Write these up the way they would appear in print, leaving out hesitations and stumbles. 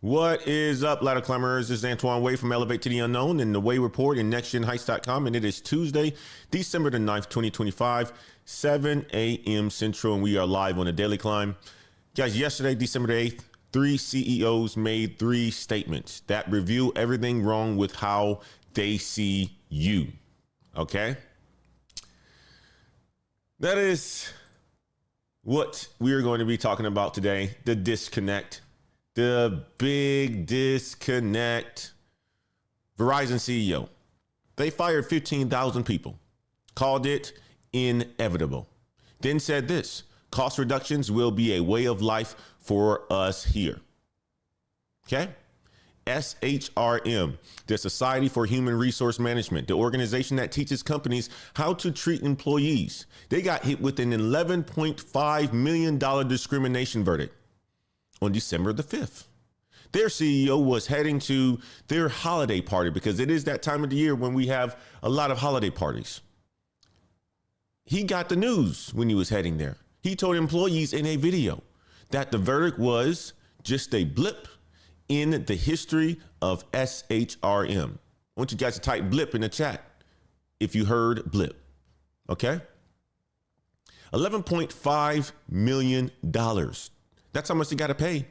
What is up, ladder climbers? This is Antoine Way from Elevate to the Unknown and the Way Report and NextGenHeights.com. And it is Tuesday, December the 9th, 2025, 7 a.m. Central. And we are live on the Daily Climb. Guys, yesterday, December the 8th, 3 CEOs made 3 statements that reveal everything wrong with how they see you. Okay? That is what we are going to be talking about today, the disconnect. The big disconnect. Verizon CEO. They fired 15,000 people. Called it inevitable. Then said this: cost reductions will be a way of life for us here. Okay? SHRM, the Society for Human Resource Management, the organization that teaches companies how to treat employees. They got hit with an $11.5 million discrimination verdict on December the 5th. Their CEO was heading to their holiday party because it is that time of the year when we have a lot of holiday parties. He got the news when he was heading there. He told employees in a video that the verdict was just a blip in the history of SHRM. I want you guys to type blip in the chat if you heard blip. Okay? $11.5 million. That's how much they got to pay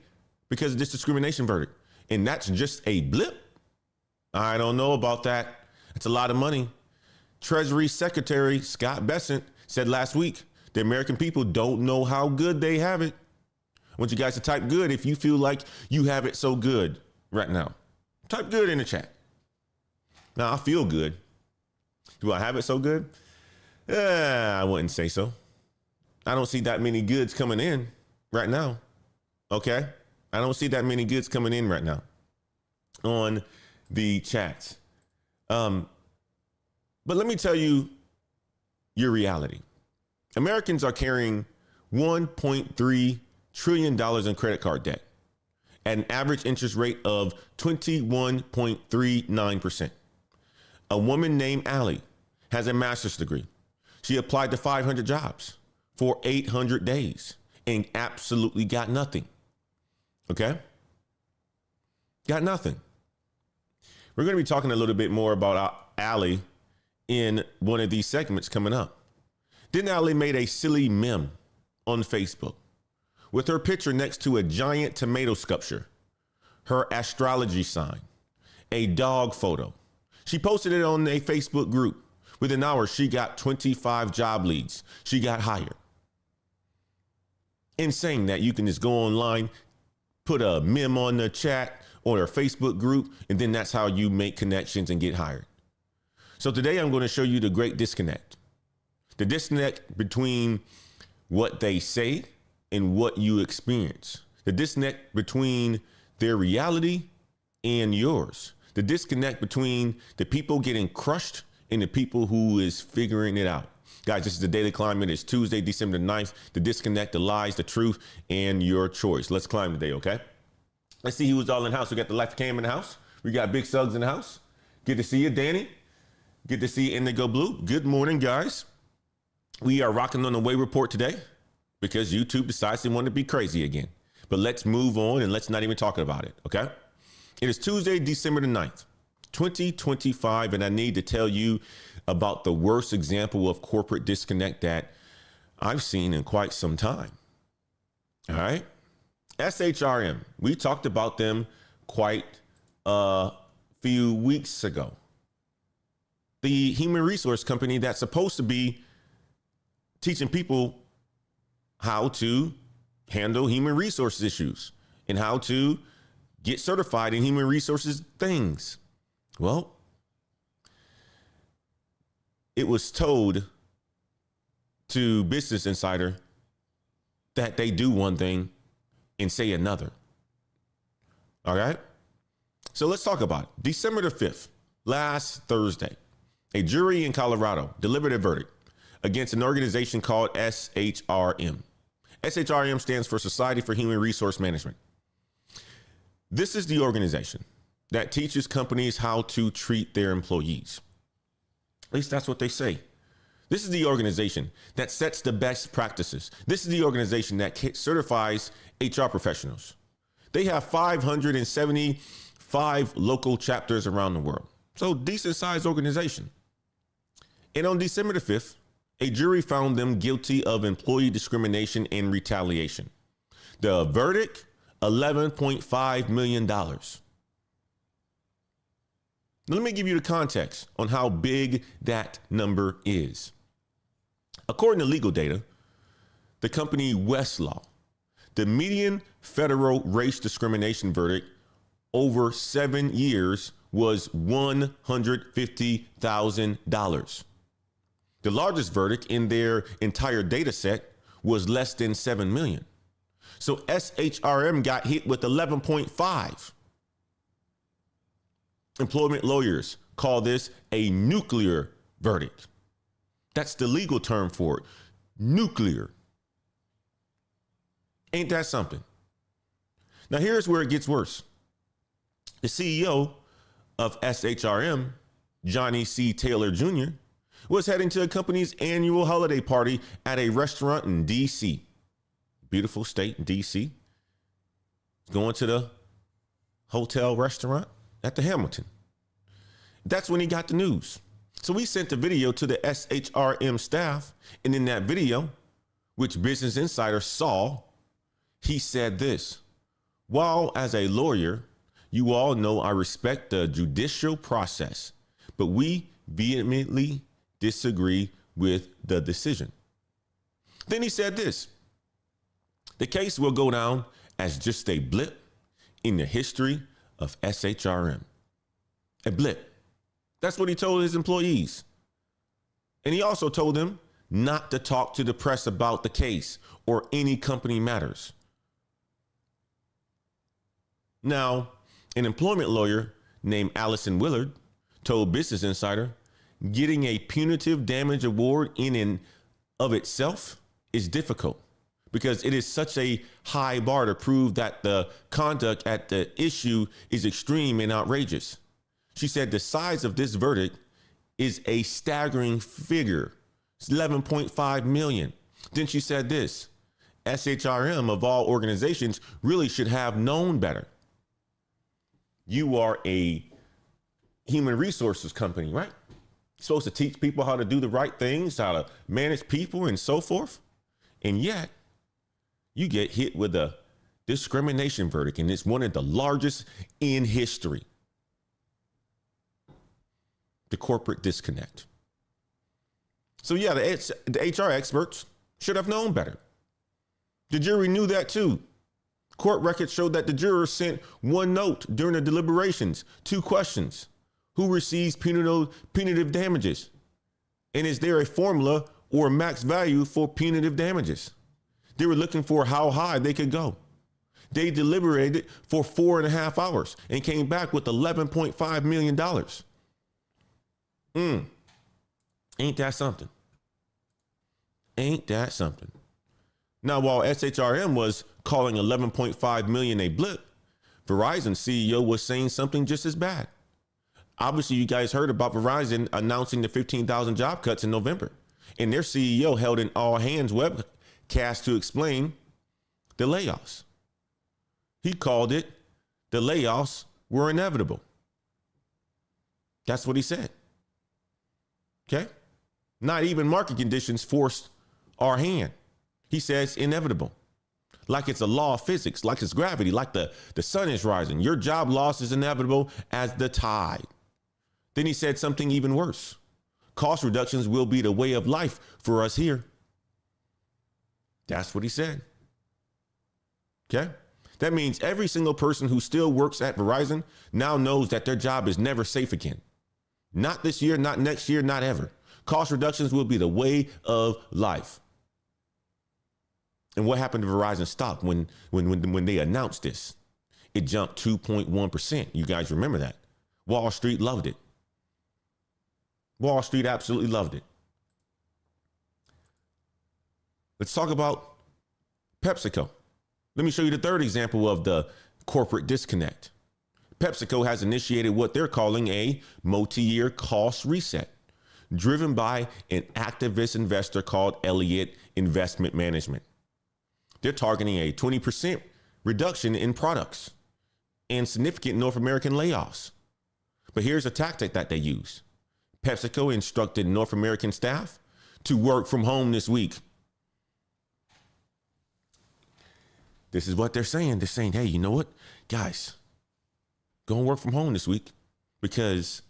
because of this discrimination verdict. And that's just a blip? I don't know about that. It's a lot of money. Treasury Secretary Scott Bessent said last week, the American people don't know how good they have it. I want you guys to type good if you feel like you have it so good right now. Type good in the chat. Now, I feel good. Do I have it so good? I wouldn't say so. I don't see that many goods coming in right now. Okay? I don't see that many goods coming in right now on the chats. But let me tell you your reality. Americans are carrying $1.3 trillion in credit card debt at an average interest rate of 21.39%. A woman named Allie has a master's degree. She applied to 500 jobs for 800 days and absolutely got nothing. Okay? Got nothing. We're going to be talking a little bit more about Allie in one of these segments coming up. Then Allie made a silly meme on Facebook with her picture next to a giant tomato sculpture, her astrology sign, a dog photo. She posted it on a Facebook group. Within hours, she got 25 job leads. She got hired. Insane that you can just go online, put a meme on the chat or their Facebook group, and then that's how you make connections and get hired. So today I'm going to show you the great disconnect. The disconnect between what they say and what you experience. The disconnect between their reality and yours. The disconnect between the people getting crushed and the people who is figuring it out. Guys, this is the Daily Climb. It's Tuesday, December 9th. The disconnect, the lies, the truth, and your choice. Let's climb today, okay? Let's see who's all in the house. We got the Life Cam in the house. We got Big Suggs in the house. Good to see you, Danny. Good to see you, Indigo Blue. Good morning, guys. We are rocking on the Way Report today because YouTube decides they want to be crazy again. But let's move on and let's not even talk about it, okay? It is Tuesday, December the 9th, 2025, and I need to tell you about the worst example of corporate disconnect that I've seen in quite some time. All right. SHRM. We talked about them quite a few weeks ago. The human resource company that's supposed to be teaching people how to handle human resources issues and how to get certified in human resources things. Well, it was told to Business Insider that they do one thing and say another. All right. So let's talk about it. December the 5th, last Thursday, a jury in Colorado delivered a verdict against an organization called SHRM. SHRM stands for Society for Human Resource Management. This is the organization that teaches companies how to treat their employees. At least that's what they say. This is the organization that sets the best practices. This is the organization that certifies HR professionals. They have 575 local chapters around the world. So decent sized organization. And on December the 5th, a jury found them guilty of employee discrimination and retaliation. The verdict, $11.5 million. Now, let me give you the context on how big that number is. According to legal data, the company Westlaw, the median federal race discrimination verdict over 7 years was $150,000. The largest verdict in their entire data set was less than 7 million. So SHRM got hit with 11.5. Employment lawyers call this a nuclear verdict. That's the legal term for it. Nuclear. Ain't that something? Now here's where it gets worse. The CEO of SHRM, Johnny C. Taylor Jr., was heading to the company's annual holiday party at a restaurant in D.C. Beautiful state in D.C. Going to the hotel restaurant at the Hamilton. That's when he got the news. So we sent the video to the SHRM staff, and in that video, which Business Insider saw, he said this: "While as a lawyer, you all know I respect the judicial process, but we vehemently disagree with the decision." Then he said this: "The case will go down as just a blip in the history of SHRM." A blip. That's what he told his employees. And he also told them not to talk to the press about the case or any company matters. Now, an employment lawyer named Allison Willard told Business Insider, getting a punitive damage award in and of itself is difficult because it is such a high bar to prove that the conduct at the issue is extreme and outrageous. She said the size of this verdict is a staggering figure. It's 11.5 million. Then she said this: SHRM of all organizations really should have known better. You are a human resources company, right? You're supposed to teach people how to do the right things, how to manage people and so forth. And yet you get hit with a discrimination verdict, and it's one of the largest in history. The corporate disconnect. So yeah, the HR experts should have known better. The jury knew that too. Court records showed that the jurors sent one note during the deliberations, 2 questions: who receives punitive damages? And is there a formula or max value for punitive damages? They were looking for how high they could go. They deliberated for 4.5 hours and came back with $11.5 million. Ain't that something? Ain't that something? Now, while SHRM was calling 11.5 million a blip, Verizon CEO was saying something just as bad. Obviously, you guys heard about Verizon announcing the 15,000 job cuts in November, and their CEO held an all hands webcast to explain the layoffs. He called it the layoffs were inevitable. That's what he said. Okay. Not even market conditions forced our hand. He says inevitable, like it's a law of physics, like it's gravity, like the sun is rising. Your job loss is inevitable as the tide. Then he said something even worse. Cost reductions will be the way of life for us here. That's what he said. Okay. That means every single person who still works at Verizon now knows that their job is never safe again. Not this year, not next year, not ever. Cost reductions will be the way of life. And what happened to Verizon stock when they announced this? It jumped 2.1%. You guys remember that? Wall Street loved it. Wall Street absolutely loved it. Let's talk about PepsiCo. Let me show you the third example of the corporate disconnect. PepsiCo has initiated what they're calling a multi-year cost reset, driven by an activist investor called Elliott Investment Management. They're targeting a 20% reduction in products and significant North American layoffs. But here's a tactic that they use. PepsiCo instructed North American staff to work from home this week. This is what they're saying. They're saying, hey, you know what, guys, go and work from home this week because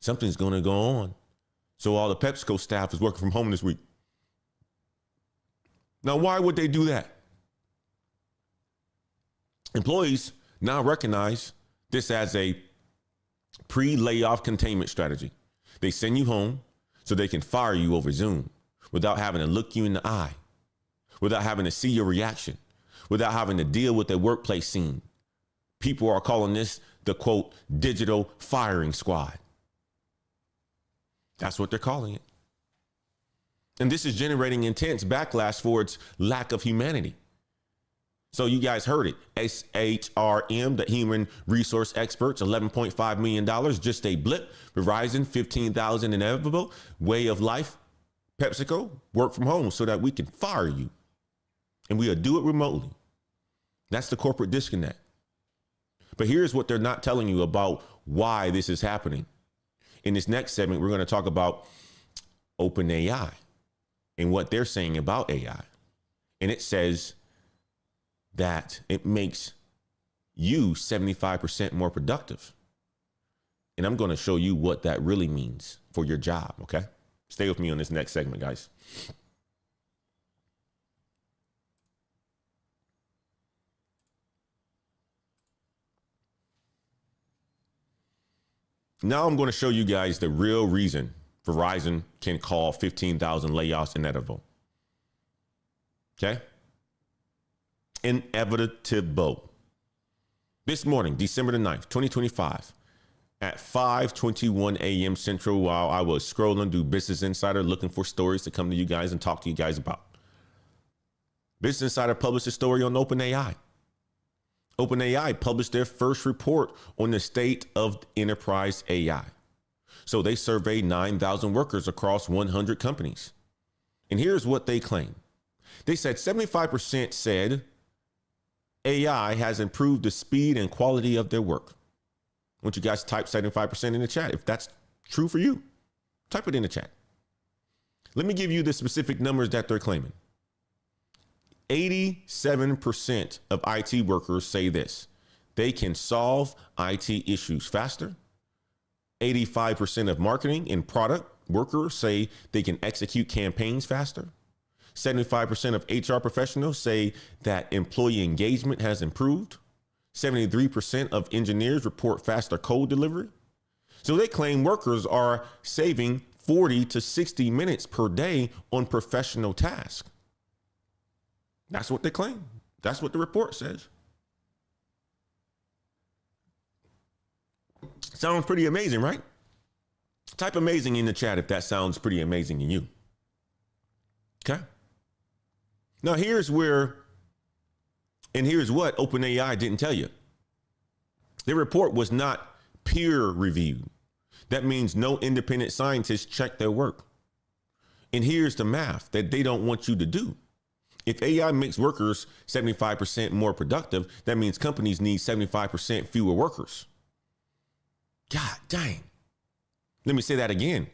something's going to go on. So all the PepsiCo staff is working from home this week. Now, why would they do that? Employees now recognize this as a pre-layoff containment strategy. They send you home so they can fire you over Zoom without having to look you in the eye, without having to see your reaction, without having to deal with the workplace scene. People are calling this the, quote, digital firing squad. That's what they're calling it. And this is generating intense backlash for its lack of humanity. So you guys heard it. SHRM, the human resource experts, $11.5 million, just a blip. Verizon, $15,000 inevitable. Way of life. PepsiCo, work from home so that we can fire you. And we'll do it remotely. That's the corporate disconnect. But here's what they're not telling you about why this is happening. In this next segment, we're going to talk about OpenAI and what they're saying about AI. And it says that it makes you 75% more productive. And I'm going to show you what that really means for your job, okay? Stay with me on this next segment, guys. Now I'm going to show you guys the real reason Verizon can call 15,000 layoffs inevitable. Okay? Inevitable. This morning, December the 9th, 2025, at 5:21 a.m. Central, while I was scrolling through Business Insider looking for stories to come to you guys and talk to you guys about. Business Insider published a story on OpenAI. OpenAI published their first report on the state of enterprise AI. So they surveyed 9,000 workers across 100 companies. And here's what they claim. They said 75% said AI has improved the speed and quality of their work. I want you guys to type 75% in the chat. If that's true for you, type it in the chat. Let me give you the specific numbers that they're claiming. 87% of IT workers say this. They can solve IT issues faster. 85% of marketing and product workers say they can execute campaigns faster. 75% of HR professionals say that employee engagement has improved. 73% of engineers report faster code delivery. So they claim workers are saving 40 to 60 minutes per day on professional tasks. That's what they claim. That's what the report says. Sounds pretty amazing, right? Type amazing in the chat if that sounds pretty amazing to you. Okay. Now here's what OpenAI didn't tell you. Their report was not peer reviewed. That means no independent scientists checked their work. And here's the math that they don't want you to do. If AI makes workers 75% more productive, that means companies need 75% fewer workers. God dang. Let me say that again.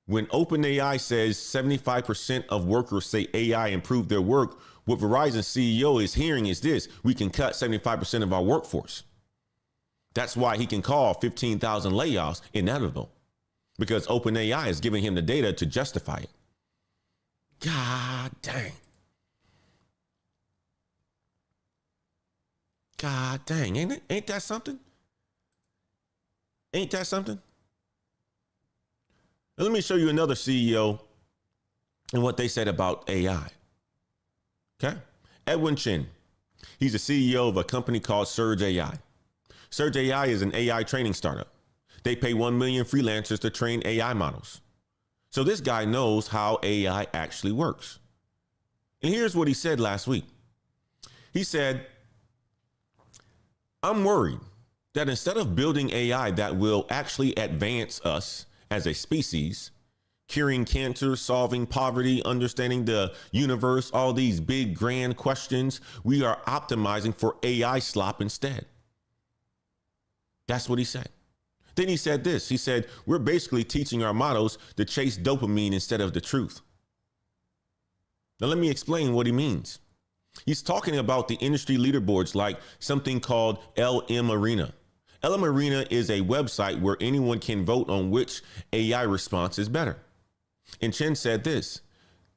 When OpenAI says 75% of workers say AI improved their work, what Verizon CEO is hearing is this: we can cut 75% of our workforce. That's why he can call 15,000 layoffs inevitable, because OpenAI is giving him the data to justify it. God dang. God dang, ain't it? Ain't that something? Ain't that something? Now, let me show you another CEO and what they said about AI. Okay. Edwin Chin. He's the CEO of a company called Surge AI. Surge AI is an AI training startup. They pay 1 million freelancers to train AI models. So this guy knows how AI actually works. And here's what he said last week. He said, I'm worried that instead of building AI that will actually advance us as a species, curing cancer, solving poverty, understanding the universe, all these big grand questions. We are optimizing for AI slop instead. That's what he said. Then he said this. He said, we're basically teaching our models to chase dopamine instead of the truth. Now, let me explain what he means. He's talking about the industry leaderboards like something called LM Arena. LM Arena is a website where anyone can vote on which AI response is better. And Chen said this,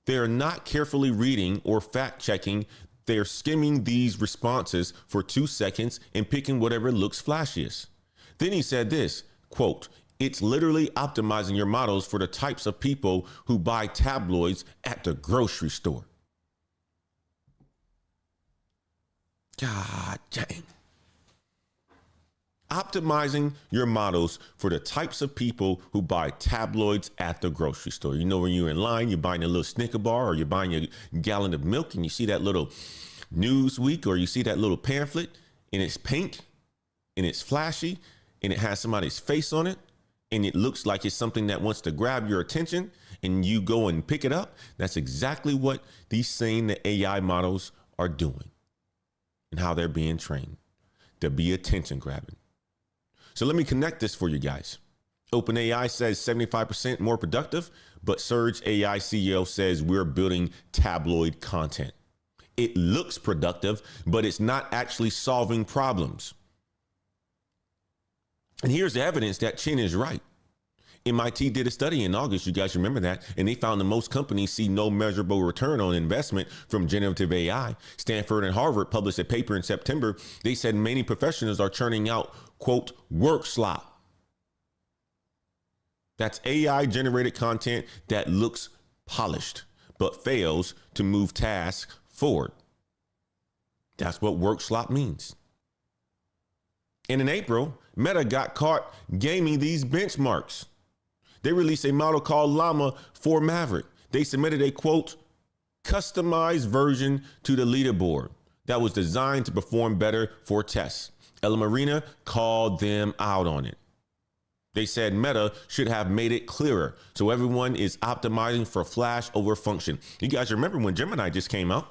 they're not carefully reading or fact checking. They're skimming these responses for 2 seconds and picking whatever looks flashiest. Then he said this, quote, it's literally optimizing your models for the types of people who buy tabloids at the grocery store. God dang. Optimizing your models for the types of people who buy tabloids at the grocery store. You know, when you're in line, you're buying a little Snicker bar or you're buying a gallon of milk and you see that little Newsweek or you see that little pamphlet and it's pink and it's flashy and it has somebody's face on it and it looks like it's something that wants to grab your attention and you go and pick it up. That's exactly what these same AI models are doing and how they're being trained to be attention grabbing. So let me connect this for you guys. OpenAI says 75% more productive, but Surge AI CEO says we're building tabloid content. It looks productive, but it's not actually solving problems. And here's the evidence that Chen is right. MIT did a study in August, you guys remember that, and they found that most companies see no measurable return on investment from generative AI. Stanford and Harvard published a paper in September. They said many professionals are churning out, quote, work slop. That's AI generated content that looks polished, but fails to move tasks forward. That's what work slop means. And in April, Meta got caught gaming these benchmarks. They released a model called Llama for Maverick. They submitted a, quote, customized version to the leaderboard that was designed to perform better for tests. LM Arena called them out on it. They said Meta should have made it clearer so everyone is optimizing for flash over function. You guys remember when Gemini just came out?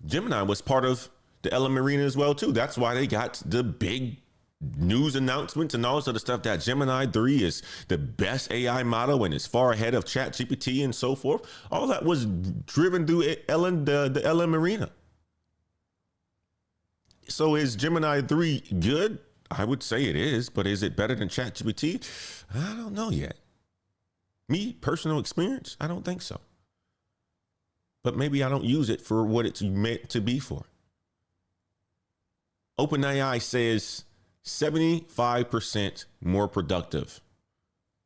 Gemini was part of the LM Arena as well, too. That's why they got the big news announcements and all this other stuff that Gemini 3 is the best AI model and is far ahead of ChatGPT and so forth. All that was driven through the LM Arena. So is Gemini 3 good? I would say it is, but is it better than ChatGPT? I don't know yet. Me, personal experience, I don't think so. But maybe I don't use it for what it's meant to be for. OpenAI says 75% more productive.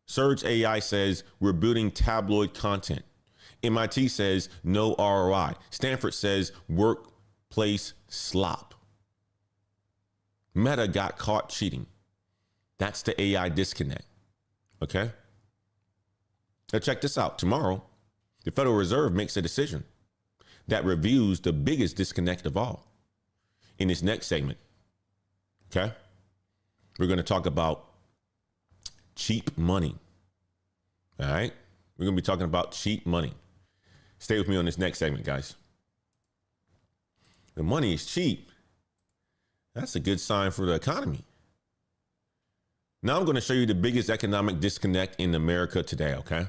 Surge AI says we're building tabloid content. MIT says no ROI. Stanford says workplace slop. Meta got caught cheating. That's the AI disconnect. Okay? Now check this out. Tomorrow, the Federal Reserve makes a decision that reviews the biggest disconnect of all in this next segment. Okay? We're going to talk about cheap money. All right? We're going to be talking about cheap money. Stay with me on this next segment, guys. The money is cheap. That's a good sign for the economy. Now I'm going to show you the biggest economic disconnect in America today, okay?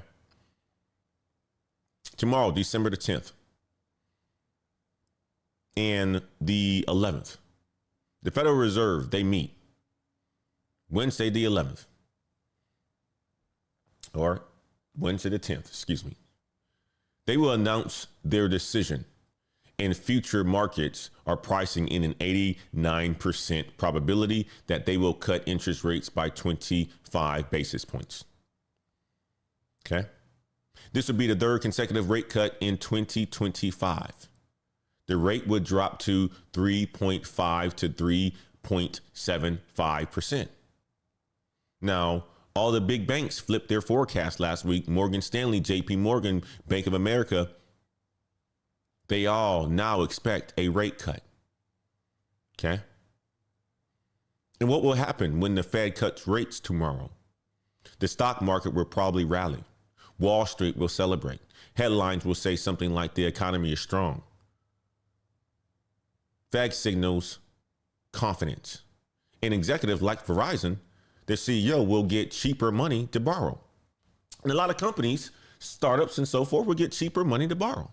Tomorrow, December the 10th and the 11th, the Federal Reserve, they meet. Wednesday the 11th, or Wednesday the 10th, excuse me. They will announce their decision, and future markets are pricing in an 89% probability that they will cut interest rates by 25 basis points. Okay. This would be the third consecutive rate cut in 2025. The rate would drop to 3.5 to 3.75%. Now, all the big banks flipped their forecast last week. Morgan Stanley, JP Morgan, Bank of America, they all now expect a rate cut. Okay. And what will happen when the Fed cuts rates tomorrow? The stock market will probably rally. Wall Street will celebrate. Headlines will say something like the economy is strong. Fed signals confidence. An executive like Verizon, their CEO, will get cheaper money to borrow. And a lot of companies, startups and so forth, will get cheaper money to borrow.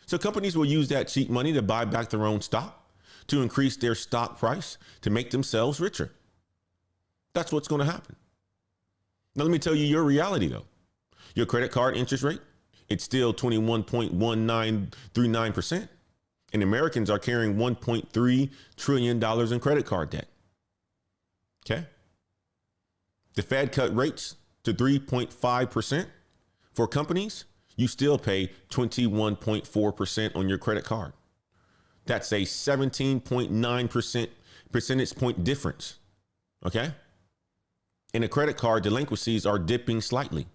So companies will use that cheap money to buy back their own stock, to increase their stock price, to make themselves richer. That's what's going to happen. Now, let me tell you your reality, though. Your credit card interest rate, it's still 21.1939%. And Americans are carrying $1.3 trillion in credit card debt. Okay. The Fed cut rates to 3.5%. For companies, you still pay 21.4% on your credit card. That's a 17.9% percentage point difference. Okay. And the credit card delinquencies are dipping slightly.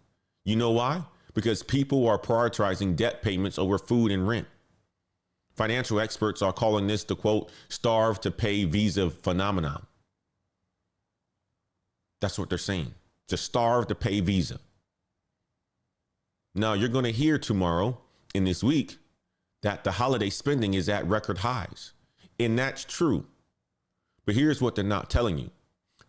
You know why? Because people are prioritizing debt payments over food and rent. Financial experts are calling this the, quote, starve to pay visa phenomenon. That's what they're saying. To starve to pay visa. Now, you're going to hear tomorrow in this week that the holiday spending is at record highs. And that's true. But here's what they're not telling you.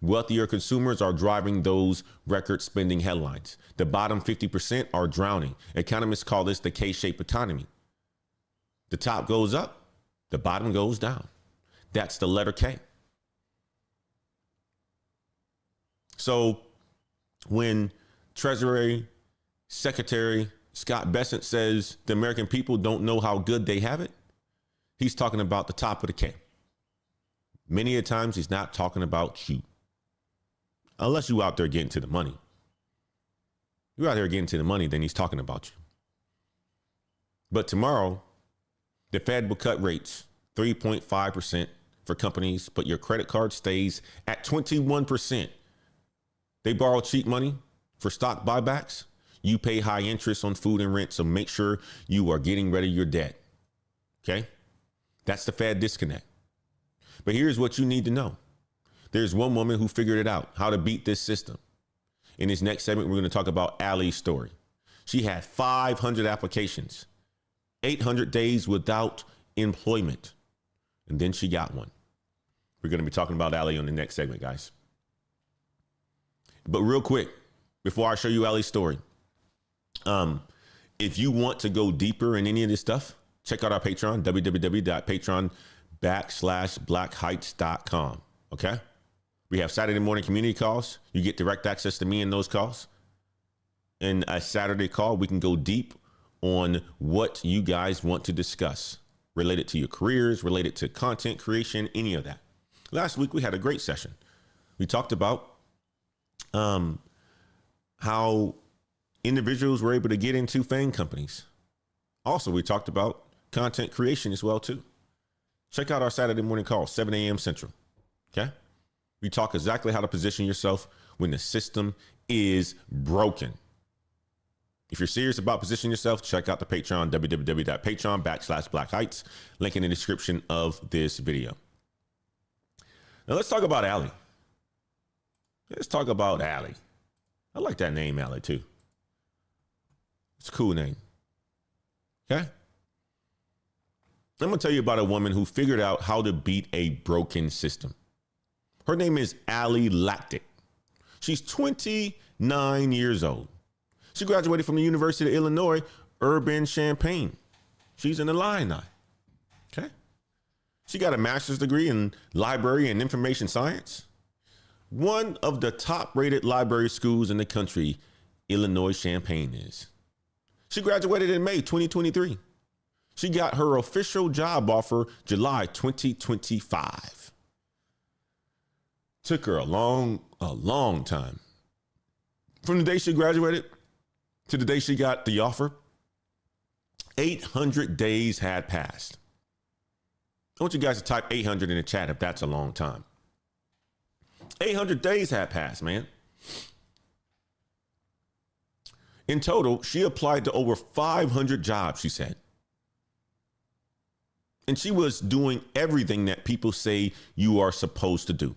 Wealthier consumers are driving those record spending headlines. The bottom 50% are drowning. Economists call this the K-shaped economy. The top goes up, the bottom goes down. That's the letter K. So when Treasury Secretary Scott Bessent says the American people don't know how good they have it, he's talking about the top of the K. Many a times he's not talking about you. Unless you out there getting to the money. You're out there getting to the money, then he's talking about you. But tomorrow, the Fed will cut rates 3.5% for companies, but your credit card stays at 21%. They borrow cheap money for stock buybacks. You pay high interest on food and rent, so make sure you are getting rid of your debt. Okay? That's the Fed disconnect. But here's what you need to know. There's one woman who figured it out, how to beat this system. In this next segment, we're going to talk about Allie's story. She had 500 applications, 800 days without employment, and then she got one. We're going to be talking about Allie on the next segment, guys. But real quick, before I show you Allie's story, if you want to go deeper in any of this stuff, check out our Patreon, www.patreon.com/blackheights.com. Okay. We have Saturday morning community calls. You get direct access to me in those calls. In a Saturday call, we can go deep on what you guys want to discuss related to your careers, related to content creation, any of that. Last week, we had a great session. We talked about how individuals were able to get into FANG companies. Also, we talked about content creation as well, too. Check out our Saturday morning call, 7 a.m. Central. Okay. We talk exactly how to position yourself when the system is broken. If you're serious about positioning yourself, check out the Patreon, www.patreon.com/blackheights. Link in the description of this video. Now let's talk about Allie. Let's talk about Allie. I like that name, Allie, too. It's a cool name. Okay. I'm going to tell you about a woman who figured out how to beat a broken system. Her name is Allie Lactic. She's 29 years old. She graduated from the University of Illinois, Urbana-Champaign. She's an Illini. Okay. She got a master's degree in library and information science. One of the top rated library schools in the country, Illinois-Champaign is. She graduated in May 2023. She got her official job offer July 2025. Took her a long time. From the day she graduated to the day she got the offer, 800 days had passed. I want you guys to type 800 in the chat if that's a long time. 800 days had passed, man. In total, she applied to over 500 jobs, she said. And she was doing everything that people say you are supposed to do.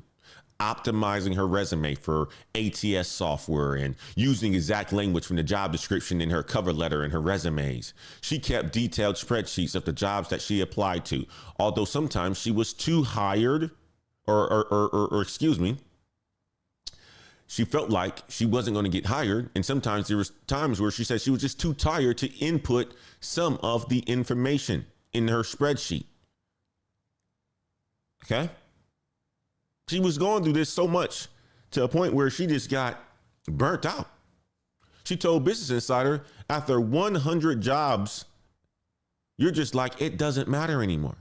optimizing her resume for ATS software and using exact language from the job description in her cover letter and her resumes. She kept detailed spreadsheets of the jobs that she applied to, although sometimes she was too hired or excuse me, she felt like she wasn't going to get hired. And sometimes there was times where she said she was just too tired to input some of the information in her spreadsheet. Okay. She was going through this so much to a point where she just got burnt out. She told Business Insider, after 100 jobs, you're just like, it doesn't matter anymore.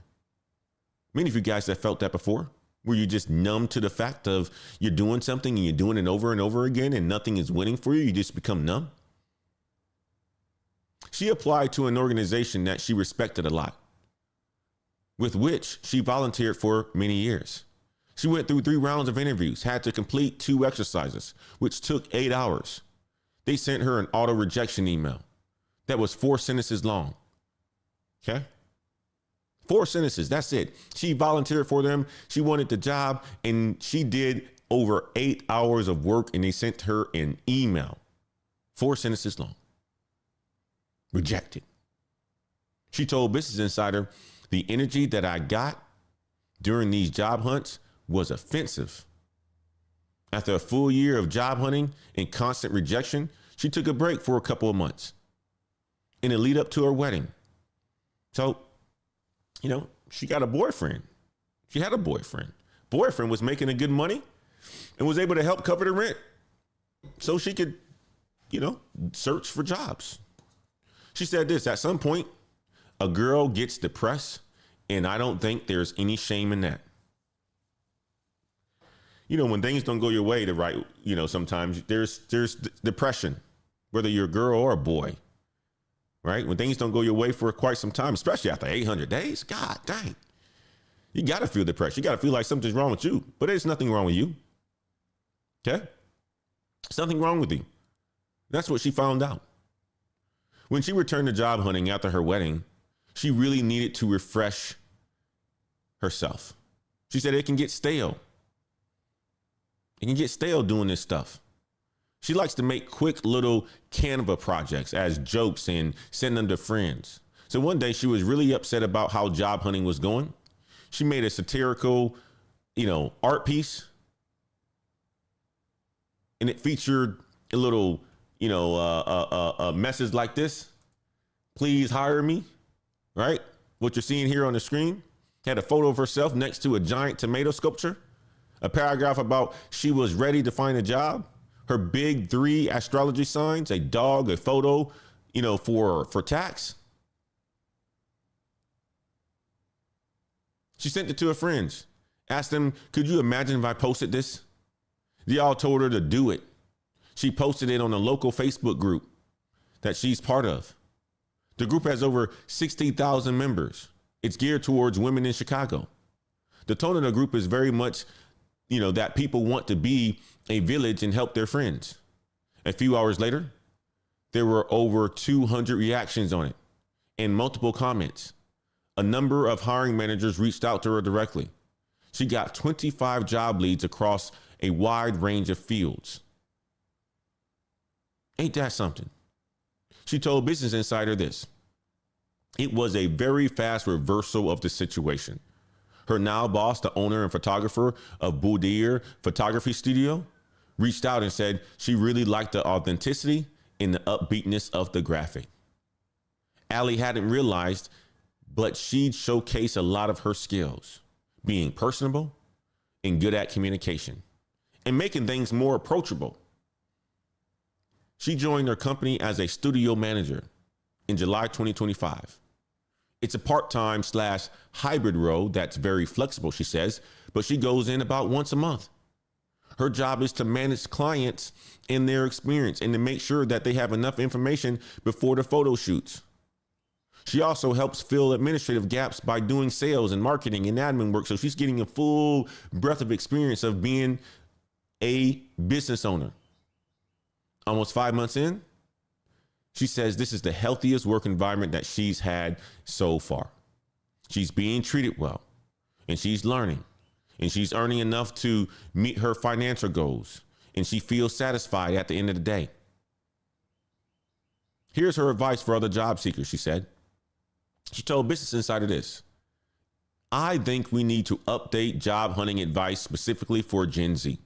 Many of you guys have felt that before, where you're just numb to the fact of you're doing something and you're doing it over and over again and nothing is winning for you. You just become numb. She applied to an organization that she respected a lot, with which she volunteered for many years. She went through 3 rounds of interviews, had to complete 2 exercises, which took 8 hours. They sent her an auto rejection email that was 4 sentences long. Okay. 4 sentences. That's it. She volunteered for them. She wanted the job and she did over 8 hours of work and they sent her an email. 4 sentences long. Rejected. She told Business Insider, the energy that I got during these job hunts was offensive. After a full year of job hunting and constant rejection, she took a break for a couple of months in a lead up to her wedding. So, she got a boyfriend. She had a boyfriend. Boyfriend was making a good money and was able to help cover the rent so she could, search for jobs. She said this, at some point, a girl gets depressed, and I don't think there's any shame in that. When things don't go your way sometimes there's depression, whether you're a girl or a boy, right? When things don't go your way for quite some time, especially after 800 days, God dang, you got to feel depressed. You got to feel like something's wrong with you, but there's nothing wrong with you. Okay. Something wrong with you. That's what she found out. When she returned to job hunting after her wedding, she really needed to refresh herself. She said it can get stale. It can get stale doing this stuff. She likes to make quick little Canva projects as jokes and send them to friends. So one day she was really upset about how job hunting was going. She made a satirical, art piece. And it featured a little, a message like this. Please hire me. Right? What you're seeing here on the screen had a photo of herself next to a giant tomato sculpture. A paragraph about she was ready to find a job. Her big 3 astrology signs, a dog, a photo, for tax. She sent it to her friends. Asked them, could you imagine if I posted this? They all told her to do it. She posted it on a local Facebook group that she's part of. The group has over 60,000 members. It's geared towards women in Chicago. The tone of the group is very much, that people want to be a village and help their friends. A few hours later, there were over 200 reactions on it and multiple comments. A number of hiring managers reached out to her directly. She got 25 job leads across a wide range of fields. Ain't that something? She told Business Insider this. It was a very fast reversal of the situation. Her now boss, the owner and photographer of Boudier Photography Studio, reached out and said she really liked the authenticity and the upbeatness of the graphic. Allie hadn't realized, but she'd showcase a lot of her skills, being personable and good at communication and making things more approachable. She joined her company as a studio manager in July 2025. It's a part-time / hybrid role that's very flexible, she says, but she goes in about once a month. Her job is to manage clients and their experience and to make sure that they have enough information before the photo shoots. She also helps fill administrative gaps by doing sales and marketing and admin work. So she's getting a full breadth of experience of being a business owner. Almost 5 months in, she says this is the healthiest work environment that she's had so far. She's being treated well and she's learning. and she's earning enough to meet her financial goals, and she feels satisfied at the end of the day. Here's her advice for other job seekers, she said. She told Business Insider this: I think we need to update job hunting advice specifically for Gen Z.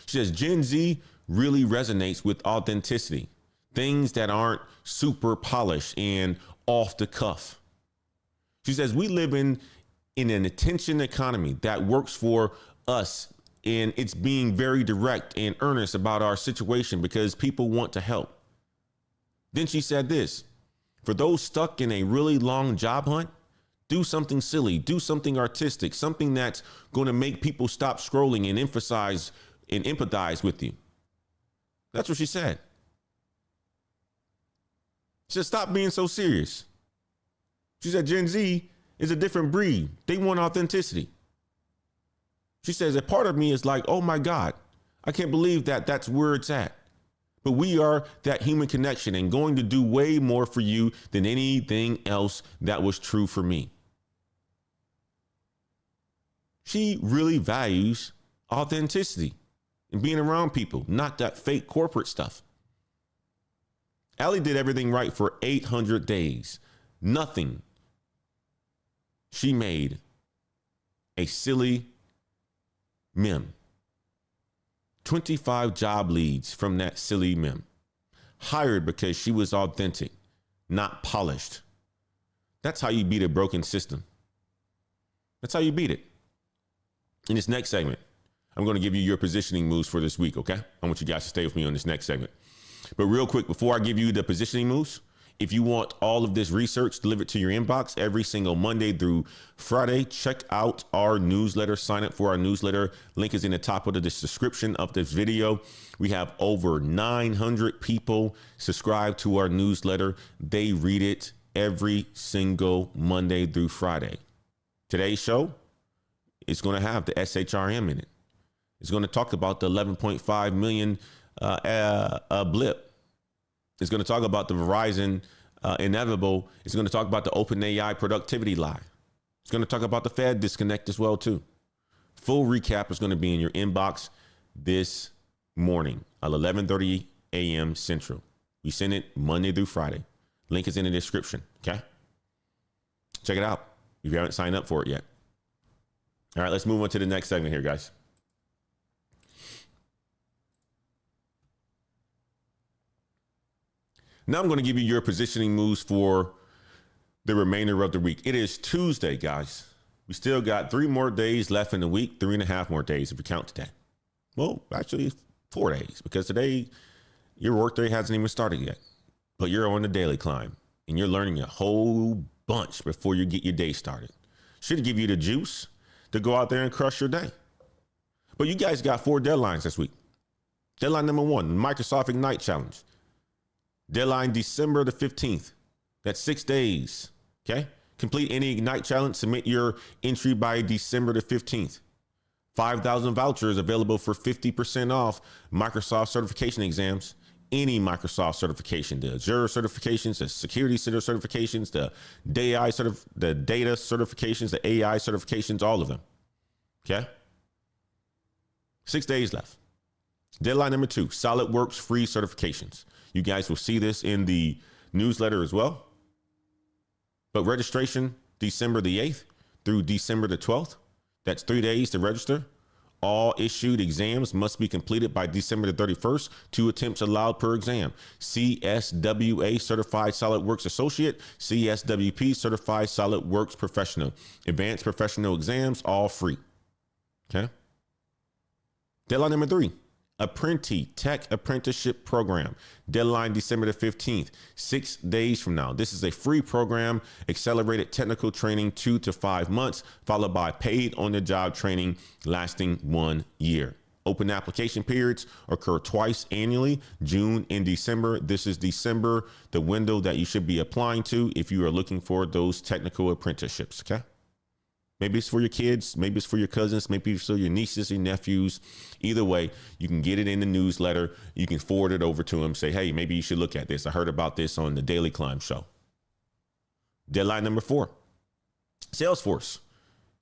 She says Gen Z really resonates with authenticity, things that aren't super polished and off the cuff. She says we live in an attention economy that works for us, and it's being very direct and earnest about our situation because people want to help. Then she said this: for those stuck in a really long job hunt, do something silly, do something artistic, something that's going to make people stop scrolling and emphasize and empathize with you. That's what she said. She said, stop being so serious. She said, Gen Z is a different breed. They want authenticity. She says, a part of me is like, oh my God, I can't believe that that's where it's at. But we are that human connection and going to do way more for you than anything else that was true for me. She really values authenticity and being around people, not that fake corporate stuff. Allie did everything right for 800 days. Nothing. She made a silly meme. 25 job leads from that silly meme. Hired because she was authentic, not polished. That's how you beat a broken system. That's how you beat it. In this next segment, I'm going to give you your positioning moves for this week, okay? I want you guys to stay with me on this next segment. But real quick, before I give you the positioning moves, if you want all of this research delivered to your inbox every single Monday through Friday, check out our newsletter. Sign up for our newsletter. Link is in the top of the description of this video. We have over 900 people subscribe to our newsletter. They read it every single Monday through Friday. Today's show is going to have the SHRM in it. It's going to talk about the 11.5 million BLIP. It's going to talk about the Verizon inevitable. It's going to talk about the OpenAI productivity lie. It's going to talk about the Fed disconnect as well, too. Full recap is going to be in your inbox this morning at 11:30 a.m. Central. We send it Monday through Friday. Link is in the description. Okay. Check it out if you haven't signed up for it yet. All right, let's move on to the next segment here, guys. Now I'm going to give you your positioning moves for the remainder of the week. It is Tuesday, guys. We still got 3 more days left in the week, 3.5 more days if you count today. Well, actually 4 days, because today your work day hasn't even started yet. But you're on the daily climb and you're learning a whole bunch before you get your day started. Should give you the juice to go out there and crush your day. But you guys got 4 deadlines this week. Deadline number 1, Microsoft Ignite Challenge. Deadline December the 15th. That's 6 days. Okay. Complete any Ignite challenge. Submit your entry by December the 15th. 5,000 vouchers available for 50% off Microsoft certification exams. Any Microsoft certification, the Azure certifications, the security center certifications, the data certifications, the AI certifications, all of them. Okay. 6 days left. Deadline number 2, SolidWorks free certifications. You guys will see this in the newsletter as well. But registration December the 8th through December the 12th. That's 3 days to register. All issued exams must be completed by December the 31st. 2 attempts allowed per exam. CSWA Certified SolidWorks Associate, CSWP Certified SolidWorks Professional. Advanced professional exams, all free. Okay. Deadline number 3. Apprenti Tech Apprenticeship Program. Deadline December the 15th, 6 days from now. This is a free program, accelerated technical training 2 to 5 months, followed by paid on-the-job training lasting 1 year. Open application periods occur twice annually, June and December. This is December, the window that you should be applying to if you are looking for those technical apprenticeships, okay? Maybe it's for your kids, maybe it's for your cousins, maybe it's for your nieces and nephews. Either way, you can get it in the newsletter. You can forward it over to them. Say, hey, maybe you should look at this. I heard about this on the Daily Climb Show. Deadline number 4, Salesforce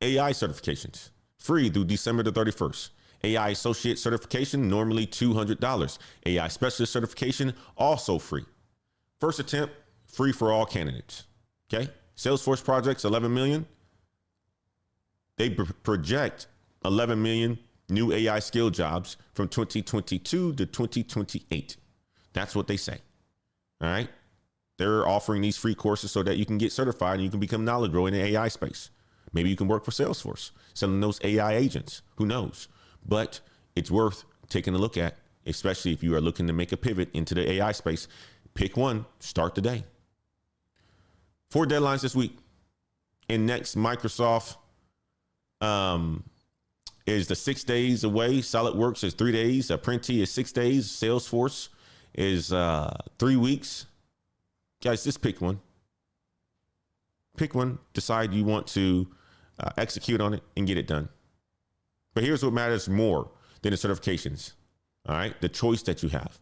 AI certifications. free through December the 31st. AI associate certification, normally $200. AI specialist certification, also free. First attempt, free for all candidates. Okay. Salesforce projects, 11 million. They project 11 million new AI skill jobs from 2022 to 2028. That's what they say. All right. They're offering these free courses so that you can get certified and you can become knowledgeable in the AI space. Maybe you can work for Salesforce, selling those AI agents. Who knows? But it's worth taking a look at, especially if you are looking to make a pivot into the AI space. Pick one, start today. 4 deadlines this week. And next, Microsoft is the 6 days away. SolidWorks is 3 days. Apprenti is 6 days. Salesforce is 3 weeks. Guys, just pick one. Pick one. Decide you want to execute on it and get it done. But here's what matters more than the certifications. All right. The choice that you have.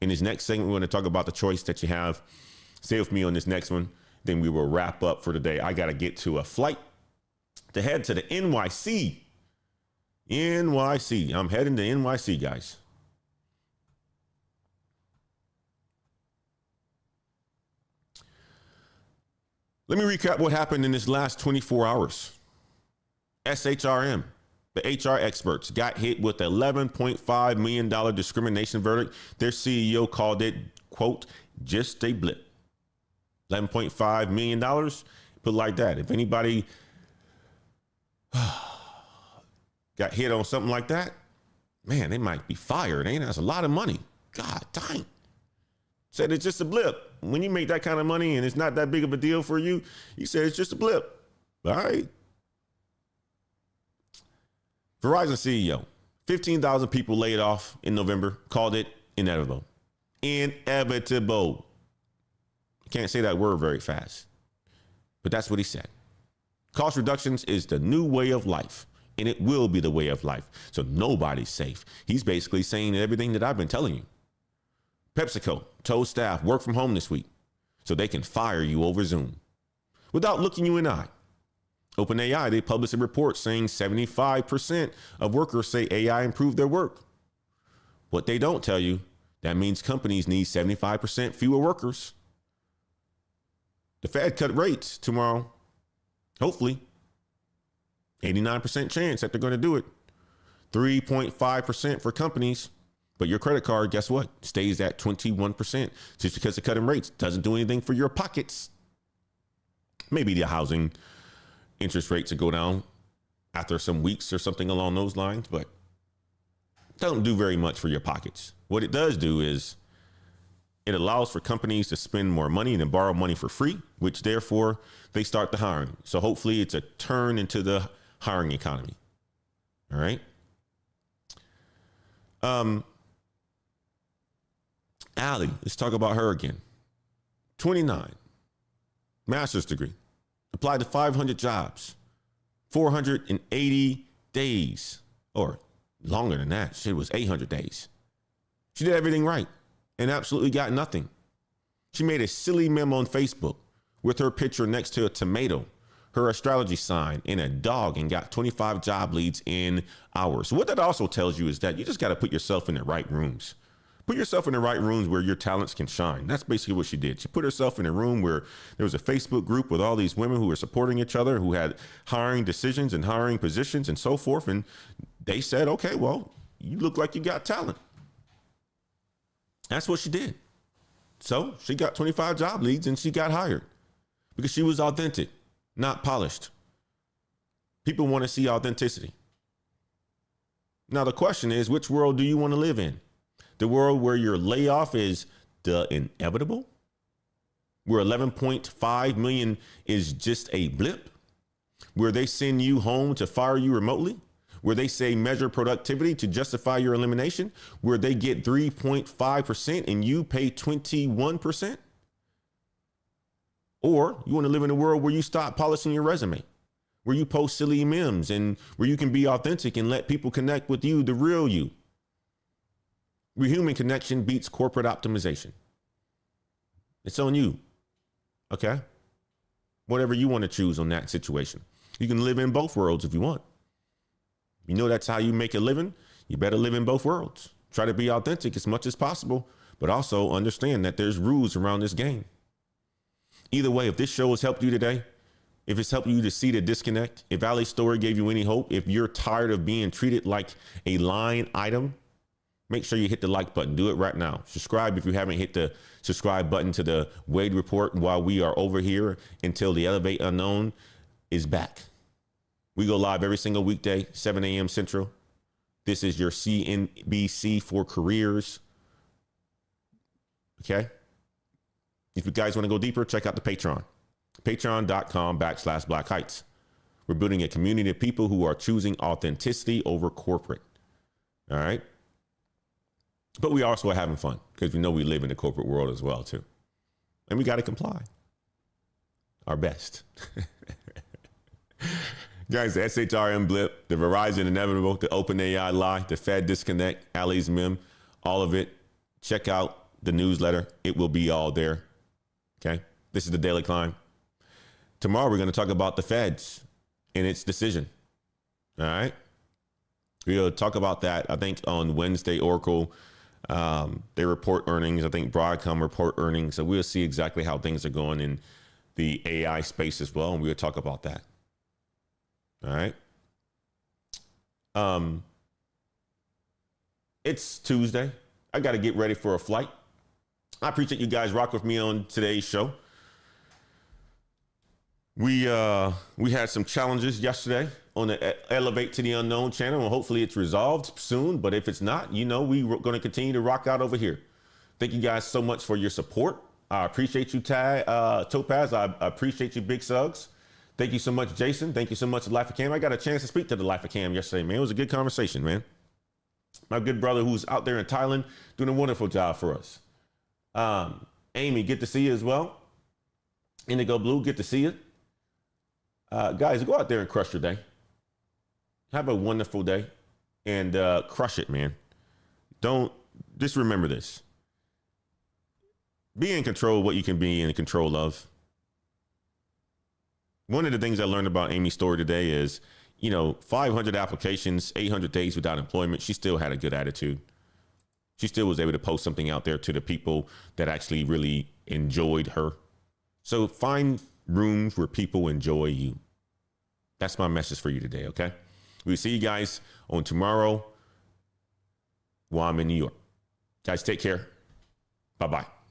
In this next segment, we're going to talk about the choice that you have. Stay with me on this next one. Then we will wrap up for today. I got to get to a flight to head to the NYC. NYC. I'm heading to NYC, guys. Let me recap what happened in this last 24 hours. SHRM, the HR experts, got hit with an $11.5 million discrimination verdict. Their CEO called it, quote, just a blip. $11.5 million, put it like that. If anybody got hit on something like that, man, they might be fired, ain't it? That's a lot of money. God dang. Said it's just a blip. When you make that kind of money and it's not that big of a deal for you, you said it's just a blip. All right. Verizon CEO, 15,000 people laid off in November, called it inevitable. Inevitable. I can't say that word very fast, but that's what he said. Cost reductions is the new way of life, and it will be the way of life. So nobody's safe. He's basically saying everything that I've been telling you. PepsiCo told staff work from home this week so they can fire you over Zoom without looking you in the eye. OpenAI, they published a report saying 75% of workers say AI improved their work. What they don't tell you, that means companies need 75% fewer workers. The Fed cut rates tomorrow. Hopefully. 89% chance that they're going to do it. 3.5% for companies. But your credit card, guess what? Stays at 21% just because of cutting rates. Doesn't do anything for your pockets. Maybe the housing interest rates will go down after some weeks or something along those lines, but doesn't do very much for your pockets. What it does do is it allows for companies to spend more money and then borrow money for free, which therefore they start the hiring. So hopefully it's a turn into the hiring economy. All right. Allie, let's talk about her again. 29, master's degree, applied to 500 jobs, 480 days, or longer than that. Shit, was 800 days. She did everything right and absolutely got nothing. She made a silly meme on Facebook with her picture next to a tomato, her astrology sign, and a dog, and got 25 job leads in hours. So what that also tells you is that you just got to put yourself in the right rooms. Put yourself in the right rooms where your talents can shine. That's basically what she did. She put herself in a room where there was a Facebook group with all these women who were supporting each other, who had hiring decisions and hiring positions and so forth. And they said, okay, well, you look like you got talent. That's what she did. So she got 25 job leads and she got hired because she was authentic, not polished. People want to see authenticity. Now, the question is, which world do you want to live in? The world where your layoff is the inevitable, where 11.5 million is just a blip, where they send you home to fire you remotely, where they say measure productivity to justify your elimination, where they get 3.5% and you pay 21%? Or you want to live in a world where you stop polishing your resume, where you post silly memes and where you can be authentic and let people connect with you, the real you. Where human connection beats corporate optimization. It's on you. Okay? Whatever you want to choose on that situation. You can live in both worlds if you want. You know that's how you make a living. You better live in both worlds. Try to be authentic as much as possible, but also understand that there's rules around this game. Either way, if this show has helped you today, if it's helped you to see the disconnect, if Ali's story gave you any hope, if you're tired of being treated like a line item, make sure you hit the like button. Do it right now. Subscribe if you haven't hit the subscribe button to the Wade Report while we are over here until the Elevate Unknown is back. We go live every single weekday, 7 a.m. Central. This is your CNBC for careers. Okay. If you guys want to go deeper, check out the Patreon. Patreon.com/Black Heights. We're building a community of people who are choosing authenticity over corporate. All right. But we also are having fun because we know we live in the corporate world as well, too. And we got to comply. Our best. Guys, the SHRM blip, the Verizon inevitable, the OpenAI lie, the Fed disconnect, Ali's meme, all of it. Check out the newsletter. It will be all there. Okay. This is the Daily Climb. Tomorrow, we're going to talk about the Feds and its decision. All right. We'll talk about that. I think on Wednesday, Oracle, they report earnings. I think Broadcom report earnings. So we'll see exactly how things are going in the AI space as well. And we'll talk about that. All right. It's Tuesday. I got to get ready for a flight. I appreciate you guys rock with me on today's show. We had some challenges yesterday on the Elevate to the Unknown channel, and hopefully it's resolved soon. But if it's not, you know, we're going to continue to rock out over here. Thank you guys so much for your support. I appreciate you, Topaz. I appreciate you, Big Suggs. Thank you so much, Jason. Thank you so much, Life of Cam. I got a chance to speak to the Life of Cam yesterday, man. It was a good conversation, man. My good brother who's out there in Thailand doing a wonderful job for us. Amy, good to see you as well. Indigo Blue, good to see you. Guys, go out there and crush your day. Have a wonderful day and crush it, man. Just remember this. Be in control of what you can be in control of. One of the things I learned about Amy's story today is, 500 applications, 800 days without employment. She still had a good attitude. She still was able to post something out there to the people that actually really enjoyed her. So find rooms where people enjoy you. That's my message for you today, okay? We'll see you guys on tomorrow while I'm in New York. Guys, take care. Bye-bye.